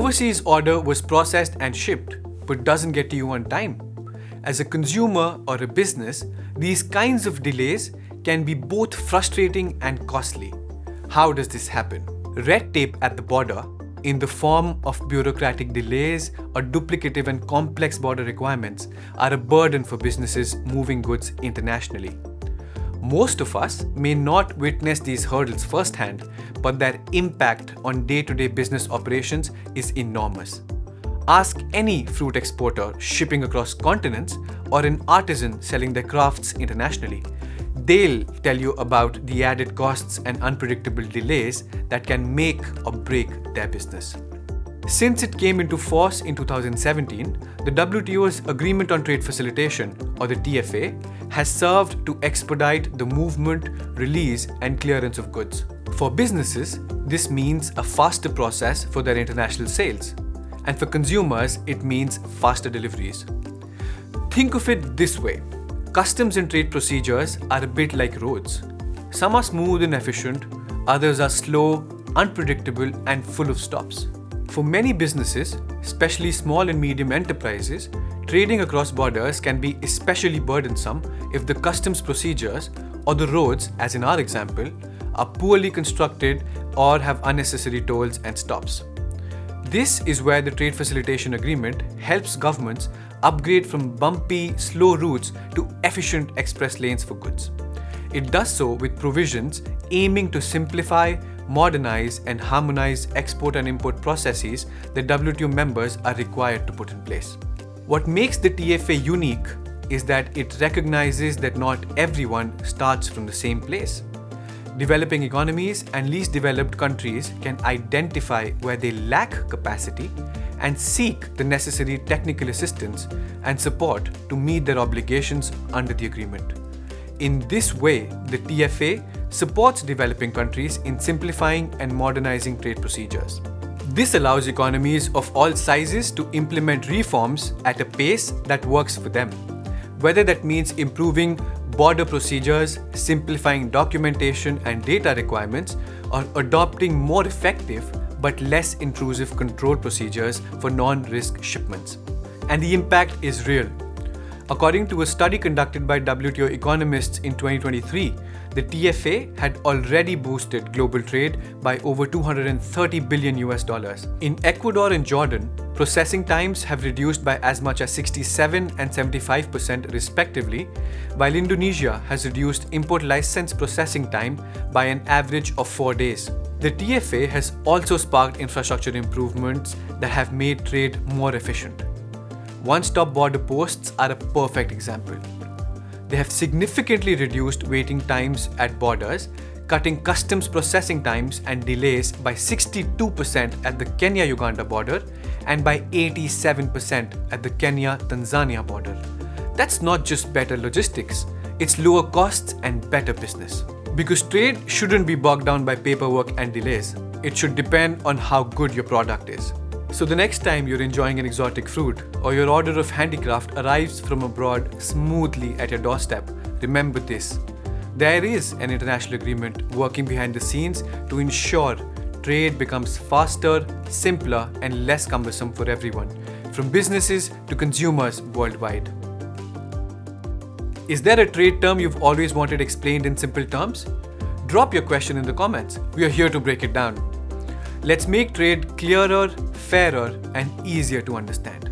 overseas order was processed and shipped, but doesn't get to you on time. As a consumer or a business, these kinds of delays can be both frustrating and costly. How does this happen? Red tape at the border, in the form of bureaucratic delays or duplicative and complex border requirements, are a burden for businesses moving goods internationally. Most of us may not witness these hurdles firsthand, but their impact on day-to-day business operations is enormous. Ask any fruit exporter shipping across continents or an artisan selling their crafts internationally. They'll tell you about the added costs and unpredictable delays that can make or break their business. Since it came into force in 2017, the WTO's Agreement on Trade Facilitation, or the TFA, has served to expedite the movement, release, and clearance of goods. For businesses, this means a faster process for their international sales. And for consumers, it means faster deliveries. Think of it this way. Customs and trade procedures are a bit like roads. Some are smooth and efficient, others are slow, unpredictable, and full of stops. For many businesses, especially small and medium enterprises, trading across borders can be especially burdensome if the customs procedures or the roads, as in our example, are poorly constructed or have unnecessary tolls and stops. This is where the Trade Facilitation Agreement helps governments upgrade from bumpy, slow routes to efficient express lanes for goods. It does so with provisions aiming to simplify, modernize, and harmonize export and import processes that WTO members are required to put in place. What makes the TFA unique is that it recognizes that not everyone starts from the same place. Developing economies and least developed countries can identify where they lack capacity and seek the necessary technical assistance and support to meet their obligations under the agreement. In this way, the TFA supports developing countries in simplifying and modernizing trade procedures. This allows economies of all sizes to implement reforms at a pace that works for them, whether that means improving border procedures, simplifying documentation and data requirements, or adopting more effective but less intrusive control procedures for non-risk shipments. And the impact is real. According to a study conducted by WTO economists in 2023, the TFA had already boosted global trade by over $230 billion. In Ecuador and Jordan, processing times have reduced by as much as 67% and 75% respectively, while Indonesia has reduced import license processing time by an average of 4 days. The TFA has also sparked infrastructure improvements that have made trade more efficient. One-stop border posts are a perfect example. They have significantly reduced waiting times at borders, cutting customs processing times and delays by 62% at the Kenya-Uganda border and by 87% at the Kenya-Tanzania border. That's not just better logistics, it's lower costs and better business. Because trade shouldn't be bogged down by paperwork and delays. It should depend on how good your product is. So the next time you're enjoying an exotic fruit or your order of handicraft arrives from abroad smoothly at your doorstep, remember this. There is an international agreement working behind the scenes to ensure trade becomes faster, simpler, and less cumbersome for everyone, from businesses to consumers worldwide. Is there a trade term you've always wanted explained in simple terms? Drop your question in the comments. We are here to break it down. Let's make trade clearer, fairer, and easier to understand.